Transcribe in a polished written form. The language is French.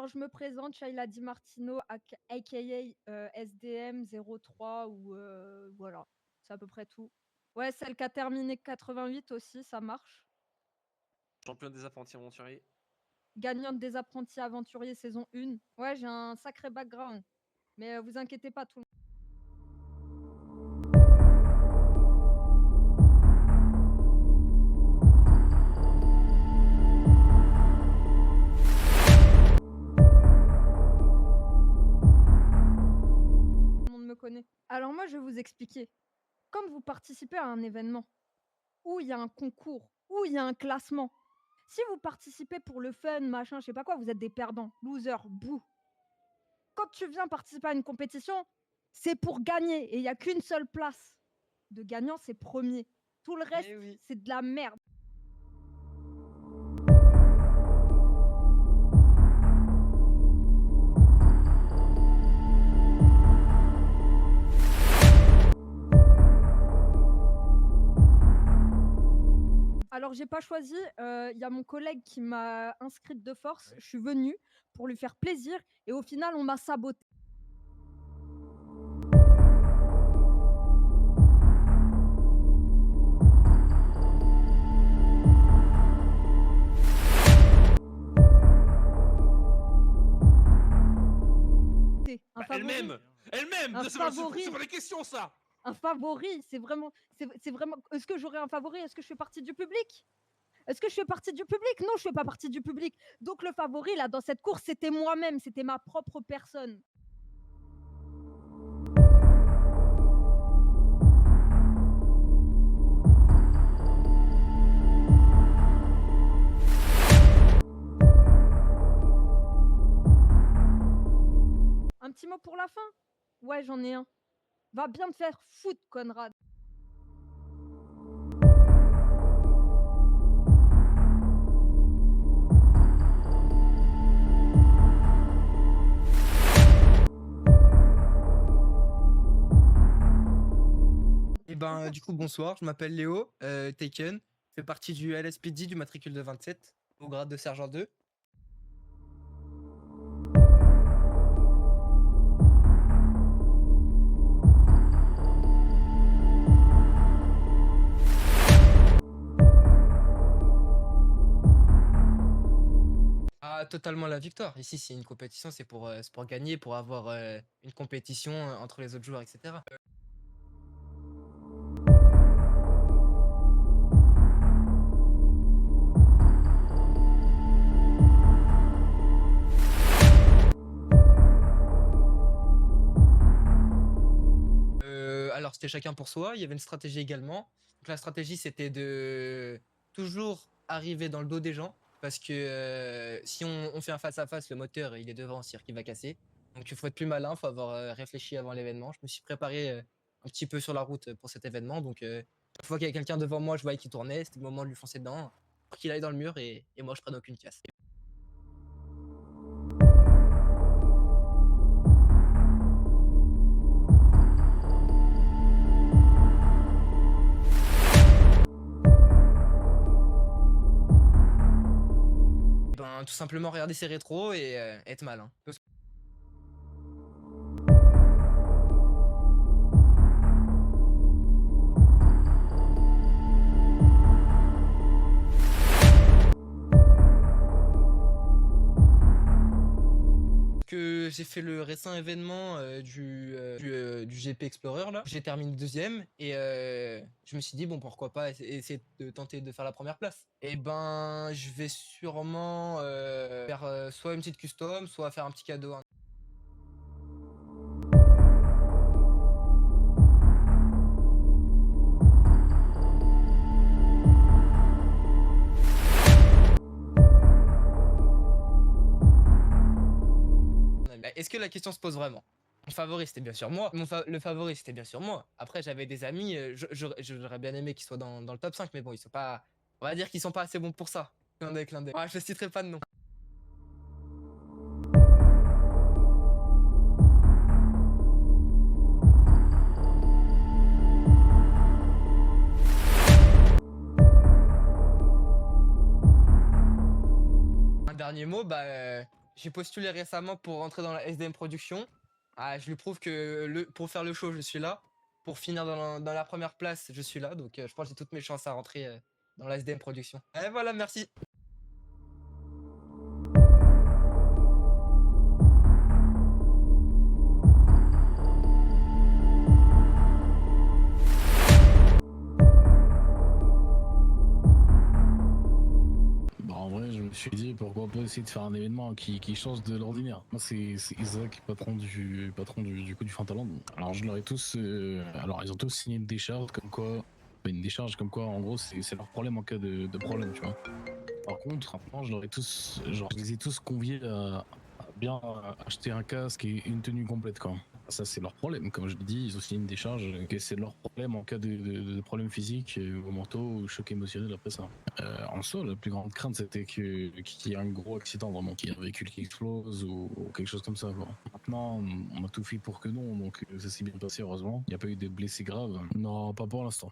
Alors, je me présente, Shaila Di Martino, aka SDM 03 ou voilà, c'est à peu près tout. Ouais, celle qui a terminé 88 aussi, ça marche. Championne des apprentis aventuriers. Gagnante des apprentis aventuriers saison 1. Ouais, j'ai un sacré background. Mais vous inquiétez pas, tout le monde me connaît. Alors moi, je vais vous expliquer. Comme vous participez à un événement, où il y a un concours, où il y a un classement, si vous participez pour le fun, machin, je sais pas quoi, vous êtes des perdants, losers, bouh. Quand tu viens participer à une compétition, c'est pour gagner et il n'y a qu'une seule place de gagnant, c'est premier. Tout le reste, Eh oui. c'est de la merde. Alors, j'ai pas choisi. Il y a mon collègue qui m'a inscrite de force. Ouais. Je suis venue pour lui faire plaisir et au final, on m'a saboté. Un Bah, favori, elle-même Elle-même un C'est pas, favori, c'est pas la question, ça. un favori, c'est vraiment. Est-ce que j'aurais un favori? Est-ce que je fais partie du public? Est-ce que je fais partie du public? Non, je fais pas partie du public. Donc le favori là dans cette course, c'était moi-même, c'était ma propre personne. Un petit mot pour la fin? Ouais, j'en ai un. Va bien te faire foutre, Conrad. Du coup, bonsoir, je m'appelle Léo, Taken, je fais partie du LSPD du matricule de 27, au grade de sergent 2. Totalement la victoire. Ici, c'est une compétition, c'est pour gagner, pour avoir une compétition entre les autres joueurs, etc. Alors, c'était chacun pour soi. Il y avait une stratégie également. Donc, la stratégie, c'était de toujours arriver dans le dos des gens. Parce que si on fait un face-à-face, le moteur, il est devant, c'est-à-dire qu'il va casser. Donc, il faut être plus malin, il faut avoir réfléchi avant l'événement. Je me suis préparé un petit peu sur la route pour cet événement. Donc, chaque fois qu'il y avait quelqu'un devant moi, je voyais qu'il tournait. C'était le moment de lui foncer dedans pour qu'il aille dans le mur et moi, je prenne aucune casse. Tout simplement regarder ses rétros et être malin. Que j'ai fait le récent événement du GP Explorer là. J'ai terminé deuxième et je me suis dit bon pourquoi pas essayer de tenter de faire la première place. Et je vais sûrement faire soit une petite custom, soit faire un petit cadeau. Est-ce que la question se pose vraiment? Mon favori, c'était bien sûr moi. Le favori, c'était bien sûr moi. Après, j'avais des amis, j'aurais bien aimé qu'ils soient dans le top 5, mais bon, ils sont pas. On va dire qu'ils sont pas assez bons pour ça. Clin d'œil, clin d'œil. Ouais, je ne citerai pas de nom. Un dernier mot, J'ai postulé récemment pour rentrer dans la SDM Production. Ah, je lui prouve que pour faire le show, je suis là. Pour finir dans la première place, je suis là. Donc, je pense que j'ai toutes mes chances à rentrer dans la SDM Production. Et voilà, merci. Bah, en vrai, je me suis dit pourquoi pas essayer de faire un événement qui change de l'ordinaire. Moi, c'est Isaac, patron du coup du Fantaland. Alors, je leur ai tous, alors ils ont tous signé une décharge comme quoi, une décharge comme quoi, en gros, c'est leur problème en cas de problème, tu vois. Par contre, maintenant, je leur ai tous, genre, je les ai tous conviés à bien acheter un casque et une tenue complète, quoi. Ça, c'est leur problème. Comme je l'ai dit, ils ont signé une décharge, que c'est leur problème en cas de problème physique, ou mentaux, ou choc émotionnel après ça. En soi, la plus grande crainte, c'était qu'il y ait un gros accident, vraiment, qu'il y ait un véhicule qui explose ou quelque chose comme ça, quoi. Maintenant, on a tout fait pour que non, donc ça s'est bien passé, heureusement. Il n'y a pas eu de blessés graves. Non, pas pour l'instant.